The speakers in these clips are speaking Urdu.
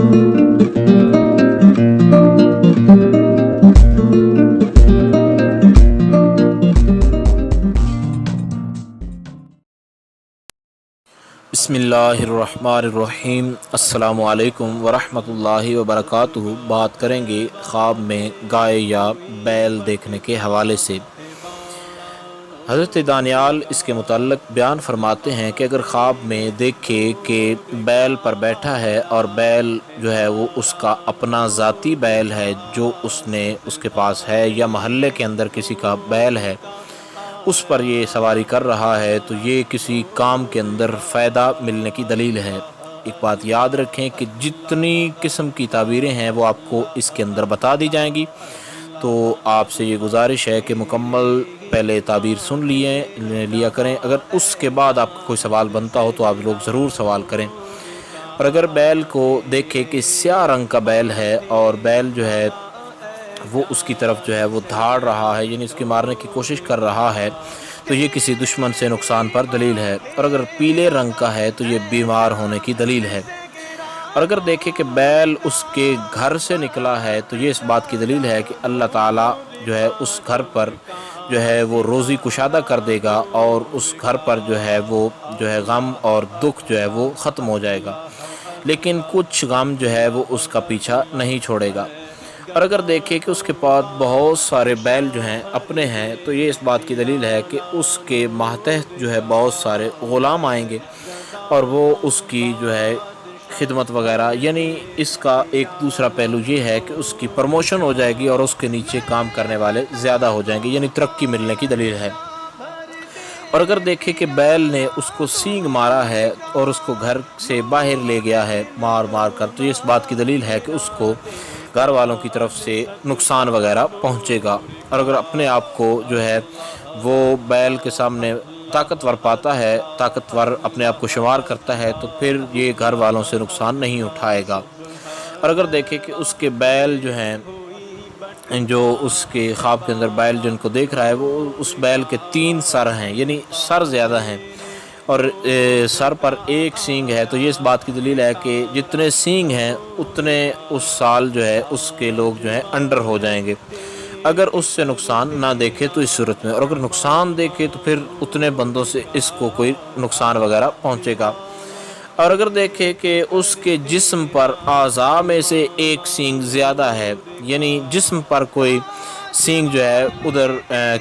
بسم اللہ الرحمن الرحیم۔ السلام علیکم ورحمۃ اللہ وبرکاتہ۔ بات کریں گے خواب میں گائے یا بیل دیکھنے کے حوالے سے۔ حضرت دانیال اس کے متعلق بیان فرماتے ہیں کہ اگر خواب میں دیکھے کہ بیل پر بیٹھا ہے اور بیل جو ہے وہ اس کا اپنا ذاتی بیل ہے جو اس کے پاس ہے، یا محلے کے اندر کسی کا بیل ہے، اس پر یہ سواری کر رہا ہے، تو یہ کسی کام کے اندر فائدہ ملنے کی دلیل ہے۔ ایک بات یاد رکھیں کہ جتنی قسم کی تعبیریں ہیں وہ آپ کو اس کے اندر بتا دی جائیں گی، تو آپ سے یہ گزارش ہے کہ مکمل پہلے تعبیر سن لیا کریں۔ اگر اس کے بعد آپ کا کوئی سوال بنتا ہو تو آپ لوگ ضرور سوال کریں۔ اور اگر بیل کو دیکھے کہ سیاہ رنگ کا بیل ہے اور بیل جو ہے وہ اس کی طرف جو ہے وہ دھاڑ رہا ہے، یعنی اس کی مارنے کی کوشش کر رہا ہے، تو یہ کسی دشمن سے نقصان پر دلیل ہے۔ اور اگر پیلے رنگ کا ہے تو یہ بیمار ہونے کی دلیل ہے۔ اور اگر دیکھے کہ بیل اس کے گھر سے نکلا ہے تو یہ اس بات کی دلیل ہے کہ اللہ تعالیٰ جو ہے اس گھر پر جو ہے وہ روزی کشادہ کر دے گا، اور اس گھر پر جو ہے وہ غم اور دکھ جو ہے وہ ختم ہو جائے گا، لیکن کچھ غم جو ہے وہ اس کا پیچھا نہیں چھوڑے گا۔ اور اگر دیکھیں کہ اس کے پاس بہت سارے بیل جو ہیں اپنے ہیں، تو یہ اس بات کی دلیل ہے کہ اس کے ماتحت جو ہے بہت سارے غلام آئیں گے، اور وہ اس کی جو ہے خدمت وغیرہ، یعنی اس کا ایک دوسرا پہلو یہ ہے کہ اس کی پروموشن ہو جائے گی اور اس کے نیچے کام کرنے والے زیادہ ہو جائیں گے، یعنی ترقی ملنے کی دلیل ہے۔ اور اگر دیکھیں کہ بیل نے اس کو سینگ مارا ہے اور اس کو گھر سے باہر لے گیا ہے مار کر، تو یہ اس بات کی دلیل ہے کہ اس کو گھر والوں کی طرف سے نقصان وغیرہ پہنچے گا۔ اور اگر اپنے آپ کو جو ہے وہ بیل کے سامنے طاقتور پاتا ہے، طاقتور اپنے آپ کو شمار کرتا ہے، تو پھر یہ گھر والوں سے نقصان نہیں اٹھائے گا۔ اور اگر دیکھیں کہ اس کے بیل جو ہیں، جو اس کے خواب کے اندر بیل جن کو دیکھ رہا ہے، وہ اس بیل کے 3 سر ہیں، یعنی سر زیادہ ہیں، اور سر پر ایک سینگ ہے، تو یہ اس بات کی دلیل ہے کہ جتنے سینگ ہیں اتنے اس سال جو ہے اس کے لوگ جو ہیں انڈر ہو جائیں گے، اگر اس سے نقصان نہ دیکھے تو اس صورت میں۔ اور اگر نقصان دیکھے تو پھر اتنے بندوں سے اس کو کوئی نقصان وغیرہ پہنچے گا۔ اور اگر دیکھے کہ اس کے جسم پر اعضاء میں سے ایک سینگ زیادہ ہے، یعنی جسم پر کوئی سینگ جو ہے ادھر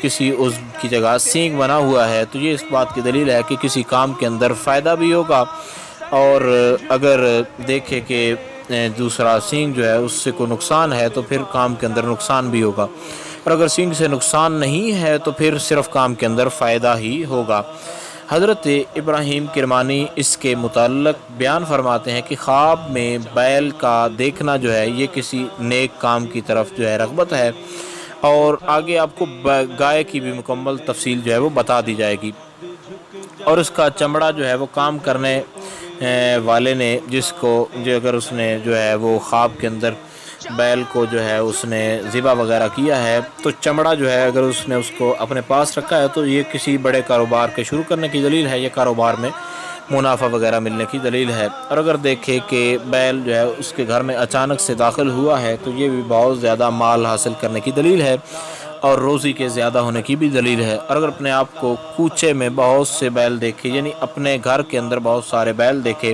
کسی عضو کی جگہ سینگ بنا ہوا ہے، تو یہ اس بات کی دلیل ہے کہ کسی کام کے اندر فائدہ بھی ہوگا، اور اگر دیکھے کہ دوسرا سینگ جو ہے اس سے کوئی نقصان ہے تو پھر کام کے اندر نقصان بھی ہوگا، اور اگر سینگ سے نقصان نہیں ہے تو پھر صرف کام کے اندر فائدہ ہی ہوگا۔ حضرت ابراہیم کرمانی اس کے متعلق بیان فرماتے ہیں کہ خواب میں بیل کا دیکھنا جو ہے یہ کسی نیک کام کی طرف جو ہے رغبت ہے، اور آگے آپ کو گائے کی بھی مکمل تفصیل جو ہے وہ بتا دی جائے گی۔ اور اس کا چمڑا جو ہے وہ کام کرنے والے نے اگر اس نے جو ہے وہ خواب کے اندر بیل کو جو ہے اس نے ذبح وغیرہ کیا ہے، تو چمڑا جو ہے اگر اس نے اس کو اپنے پاس رکھا ہے تو یہ کسی بڑے کاروبار کے شروع کرنے کی دلیل ہے، یا کاروبار میں منافع وغیرہ ملنے کی دلیل ہے۔ اور اگر دیکھے کہ بیل جو ہے اس کے گھر میں اچانک سے داخل ہوا ہے تو یہ بھی بہت زیادہ مال حاصل کرنے کی دلیل ہے اور روزی کے زیادہ ہونے کی بھی دلیل ہے۔ اور اگر اپنے آپ کو کوچے میں بہت سے بیل دیکھے، یعنی اپنے گھر کے اندر بہت سارے بیل دیکھے،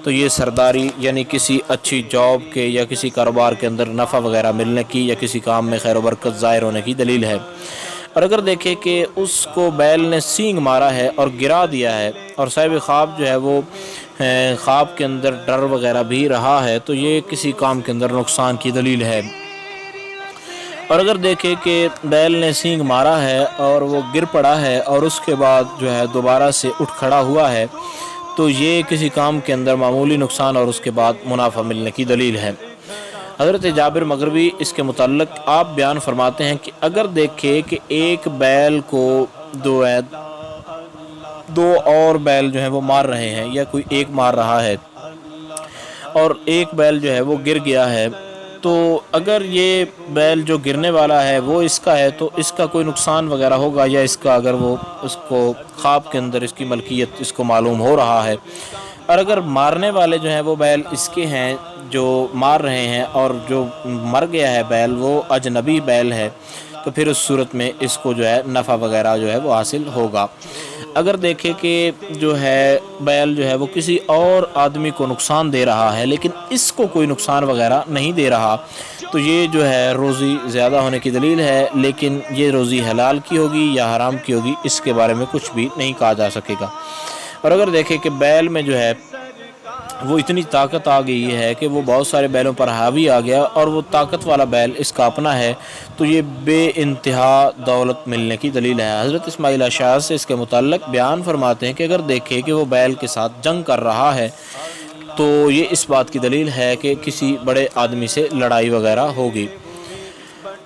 تو یہ سرداری، یعنی کسی اچھی جاب کے یا کسی کاروبار کے اندر نفع وغیرہ ملنے کی یا کسی کام میں خیر و برکت ظاہر ہونے کی دلیل ہے۔ اور اگر دیکھے کہ اس کو بیل نے سینگ مارا ہے اور گرا دیا ہے، اور صاحب خواب جو ہے وہ خواب کے اندر ڈر وغیرہ بھی رہا ہے، تو یہ کسی کام کے اندر نقصان کی دلیل ہے۔ اور اگر دیکھے کہ بیل نے سینگ مارا ہے اور وہ گر پڑا ہے اور اس کے بعد جو ہے دوبارہ سے اٹھ کھڑا ہوا ہے، تو یہ کسی کام کے اندر معمولی نقصان اور اس کے بعد منافع ملنے کی دلیل ہے۔ حضرت جابر مغربی اس کے متعلق آپ بیان فرماتے ہیں کہ اگر دیکھے کہ ایک بیل کو دو اور بیل جو ہیں وہ مار رہے ہیں، یا کوئی ایک مار رہا ہے اور ایک بیل جو ہے وہ گر گیا ہے، تو اگر یہ بیل جو گرنے والا ہے وہ اس کا ہے تو اس کا کوئی نقصان وغیرہ ہوگا، یا اس کا اگر وہ اس کو خواب کے اندر اس کی ملکیت اس کو معلوم ہو رہا ہے، اور اگر مارنے والے جو ہیں وہ بیل اس کے ہیں جو مار رہے ہیں اور جو مر گیا ہے بیل وہ اجنبی بیل ہے تو پھر اس صورت میں اس کو جو ہے نفع وغیرہ جو ہے وہ حاصل ہوگا۔ اگر دیکھیں کہ جو ہے بیل جو ہے وہ کسی اور آدمی کو نقصان دے رہا ہے لیکن اس کو کوئی نقصان وغیرہ نہیں دے رہا تو یہ جو ہے روزی زیادہ ہونے کی دلیل ہے، لیکن یہ روزی حلال کی ہوگی یا حرام کی ہوگی اس کے بارے میں کچھ بھی نہیں کہا جا سکے گا۔ اور اگر دیکھیں کہ بیل میں جو ہے وہ اتنی طاقت آ گئی ہے کہ وہ بہت سارے بیلوں پر حاوی آ گیا اور وہ طاقت والا بیل اس کا اپنا ہے تو یہ بے انتہا دولت ملنے کی دلیل ہے۔ حضرت اسماعیل اشعث سے اس کے متعلق بیان فرماتے ہیں کہ اگر دیکھے کہ وہ بیل کے ساتھ جنگ کر رہا ہے تو یہ اس بات کی دلیل ہے کہ کسی بڑے آدمی سے لڑائی وغیرہ ہوگی۔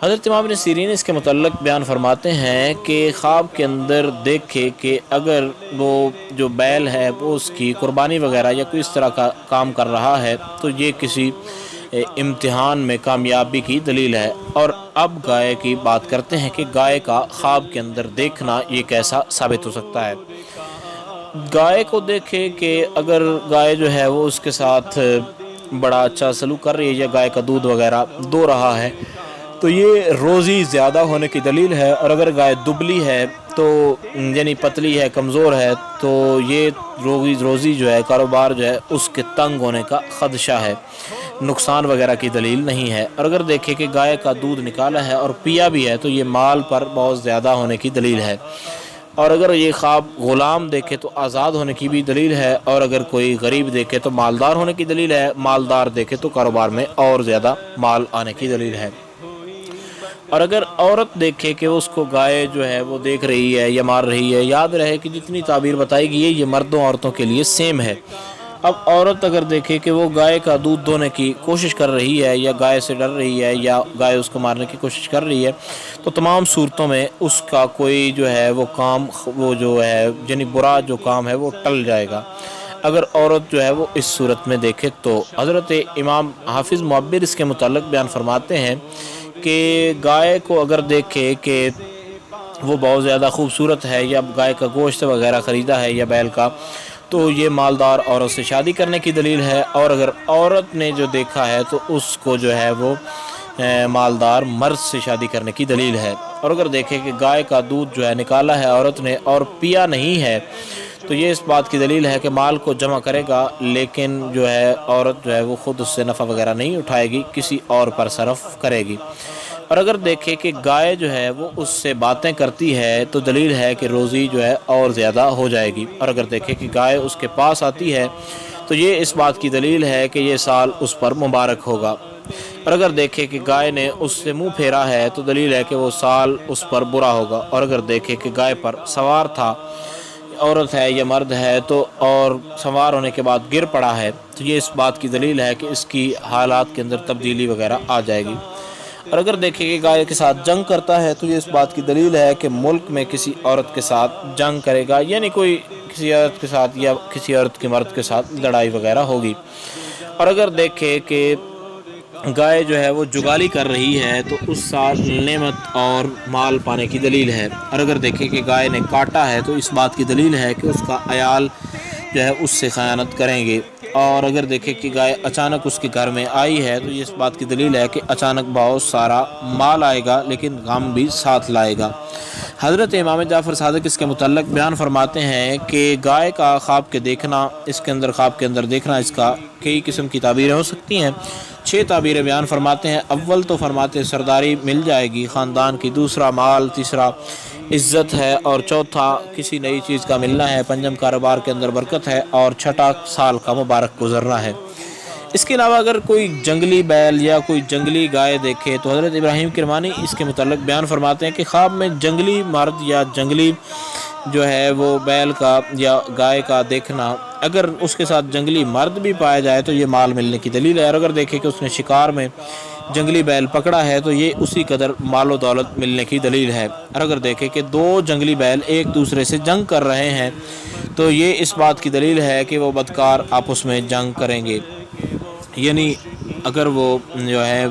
حضرت امام ابن سیرین اس کے متعلق بیان فرماتے ہیں کہ خواب کے اندر دیکھے کہ اگر وہ جو بیل ہے وہ اس کی قربانی وغیرہ یا کوئی اس طرح کا کام کر رہا ہے تو یہ کسی امتحان میں کامیابی کی دلیل ہے۔ اور اب گائے کی بات کرتے ہیں کہ گائے کا خواب کے اندر دیکھنا یہ کیسا ثابت ہو سکتا ہے۔ گائے کو دیکھے کہ اگر گائے جو ہے وہ اس کے ساتھ بڑا اچھا سلوک کر رہی ہے یا گائے کا دودھ وغیرہ دو رہا ہے تو یہ روزی زیادہ ہونے کی دلیل ہے۔ اور اگر گائے دبلی ہے تو یعنی پتلی ہے کمزور ہے تو یہ روزی جو ہے کاروبار جو ہے اس کے تنگ ہونے کا خدشہ ہے، نقصان وغیرہ کی دلیل نہیں ہے۔ اور اگر دیکھیں کہ گائے کا دودھ نکالا ہے اور پیا بھی ہے تو یہ مال پر بہت زیادہ ہونے کی دلیل ہے۔ اور اگر یہ خواب غلام دیکھے تو آزاد ہونے کی بھی دلیل ہے، اور اگر کوئی غریب دیکھے تو مالدار ہونے کی دلیل ہے، مالدار دیکھے تو کاروبار میں اور زیادہ مال آنے کی دلیل ہے۔ اور اگر عورت دیکھے کہ اس کو گائے جو ہے وہ دیکھ رہی ہے یا مار رہی ہے، یاد رہے کہ جتنی تعبیر بتائی گئی ہے یہ مردوں عورتوں کے لیے سیم ہے۔ اب عورت اگر دیکھے کہ وہ گائے کا دودھ دونے کی کوشش کر رہی ہے یا گائے سے ڈر رہی ہے یا گائے اس کو مارنے کی کوشش کر رہی ہے تو تمام صورتوں میں اس کا کوئی جو ہے وہ کام وہ جو ہے یعنی برا جو کام ہے وہ ٹل جائے گا اگر عورت جو ہے وہ اس صورت میں دیکھے تو۔ حضرت امام حافظ معبر اس کے متعلق بیان فرماتے ہیں کہ گائے کو اگر دیکھے کہ وہ بہت زیادہ خوبصورت ہے یا گائے کا گوشت وغیرہ خریدا ہے یا بیل کا تو یہ مالدار عورت سے شادی کرنے کی دلیل ہے، اور اگر عورت نے جو دیکھا ہے تو اس کو جو ہے وہ مالدار مرد سے شادی کرنے کی دلیل ہے۔ اور اگر دیکھے کہ گائے کا دودھ جو ہے نکالا ہے عورت نے اور پیا نہیں ہے تو یہ اس بات کی دلیل ہے کہ مال کو جمع کرے گا لیکن جو ہے عورت جو ہے وہ خود اس سے نفع وغیرہ نہیں اٹھائے گی، کسی اور پر صرف کرے گی۔ اور اگر دیکھے کہ گائے جو ہے وہ اس سے باتیں کرتی ہے تو دلیل ہے کہ روزی جو ہے اور زیادہ ہو جائے گی۔ اور اگر دیکھے کہ گائے اس کے پاس آتی ہے تو یہ اس بات کی دلیل ہے کہ یہ سال اس پر مبارک ہوگا۔ اور اگر دیکھے کہ گائے نے اس سے منہ پھیرا ہے تو دلیل ہے کہ وہ سال اس پر برا ہوگا۔ اور اگر دیکھے کہ گائے پر سوار تھا، عورت ہے یا مرد ہے تو اور سوار ہونے کے بعد گر پڑا ہے تو یہ اس بات کی دلیل ہے کہ اس کی حالات کے اندر تبدیلی وغیرہ آ جائے گی۔ اور اگر دیکھیں کہ گائے کے ساتھ جنگ کرتا ہے تو یہ اس بات کی دلیل ہے کہ ملک میں کسی عورت کے ساتھ جنگ کرے گا، یعنی کوئی کسی عورت کے ساتھ یا کسی عورت کے مرد کے ساتھ لڑائی وغیرہ ہوگی۔ اور اگر دیکھیں کہ گائے جو ہے وہ جگالی کر رہی ہے تو اس سال نعمت اور مال پانے کی دلیل ہے۔ اور اگر دیکھیں کہ گائے نے کاٹا ہے تو اس بات کی دلیل ہے کہ اس کا عیال جو ہے اس سے خیانت کریں گے۔ اور اگر دیکھیں کہ گائے اچانک اس کے گھر میں آئی ہے تو یہ اس بات کی دلیل ہے کہ اچانک بہت سارا مال آئے گا لیکن غم بھی ساتھ لائے گا۔ حضرت امام جعفر صادق اس کے متعلق بیان فرماتے ہیں کہ گائے کا خواب کے دیکھنا اس کے اندر خواب کے اندر دیکھنا اس کا کئی قسم کی تعبیریں ہو سکتی ہیں۔ 6 تعبیریں بیان فرماتے ہیں۔ اول تو فرماتے سرداری مل جائے گی خاندان کی، دوسرا مال، تیسرا عزت ہے، اور چوتھا کسی نئی چیز کا ملنا ہے، پنجم کاروبار کے اندر برکت ہے، اور چھٹا سال کا مبارک گزرنا ہے۔ اس کے علاوہ اگر کوئی جنگلی بیل یا کوئی جنگلی گائے دیکھے تو حضرت ابراہیم کرمانی اس کے متعلق بیان فرماتے ہیں کہ خواب میں جنگلی مرد یا جنگلی جو ہے وہ بیل کا یا گائے کا دیکھنا، اگر اس کے ساتھ جنگلی مرد بھی پایا جائے تو یہ مال ملنے کی دلیل ہے۔ اور اگر دیکھے کہ اس نے شکار میں جنگلی بیل پکڑا ہے تو یہ اسی قدر مال و دولت ملنے کی دلیل ہے۔ اور اگر دیکھے کہ 2 جنگلی بیل ایک دوسرے سے جنگ کر رہے ہیں تو یہ اس بات کی دلیل ہے کہ وہ بدکار آپس میں جنگ کریں گے، یعنی اگر وہ جو ہے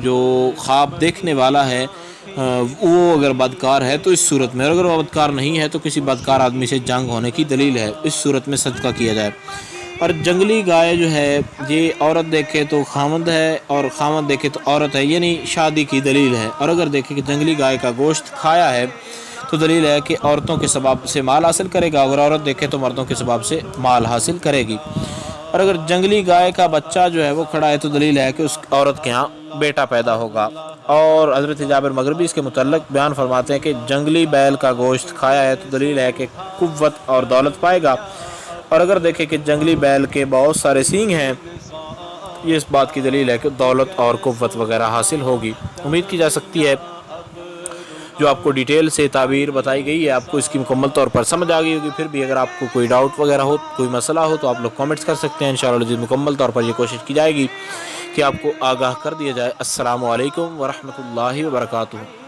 جو خواب دیکھنے والا ہے وہ اگر بدکار ہے تو اس صورت میں، اور اگر وہ بدکار نہیں ہے تو کسی بدکار آدمی سے جنگ ہونے کی دلیل ہے، اس صورت میں صدقہ کیا جائے۔ اور جنگلی گائے جو ہے یہ عورت دیکھے تو خامند ہے اور خامند دیکھے تو عورت ہے، یعنی شادی کی دلیل ہے۔ اور اگر دیکھے کہ جنگلی گائے کا گوشت کھایا ہے تو دلیل ہے کہ عورتوں کے سبب سے مال حاصل کرے گا، اگر عورت دیکھے تو مردوں کے سبب سے مال حاصل کرے گی۔ اور اگر جنگلی گائے کا بچہ جو ہے وہ کھڑا ہے تو دلیل ہے کہ اس عورت کے ہاں بیٹا پیدا ہوگا۔ اور حضرت جابر مغربی اس کے متعلق بیان فرماتے ہیں کہ جنگلی بیل کا گوشت کھایا ہے تو دلیل ہے کہ قوت اور دولت پائے گا، اور اگر دیکھیں کہ جنگلی بیل کے بہت سارے سینگ ہیں، یہ اس بات کی دلیل ہے کہ دولت اور قوت وغیرہ حاصل ہوگی۔ امید کی جا سکتی ہے جو آپ کو ڈیٹیل سے تعبیر بتائی گئی ہے آپ کو اس کی مکمل طور پر سمجھ آ گئی ہوگی۔ پھر بھی اگر آپ کو کوئی ڈاؤٹ وغیرہ ہو، کوئی مسئلہ ہو تو آپ لوگ کامنٹس کر سکتے ہیں، انشاءاللہ مکمل طور پر یہ کوشش کی جائے گی کہ آپ کو آگاہ کر دیا جائے۔ السلام علیکم ورحمۃ اللہ وبرکاتہ۔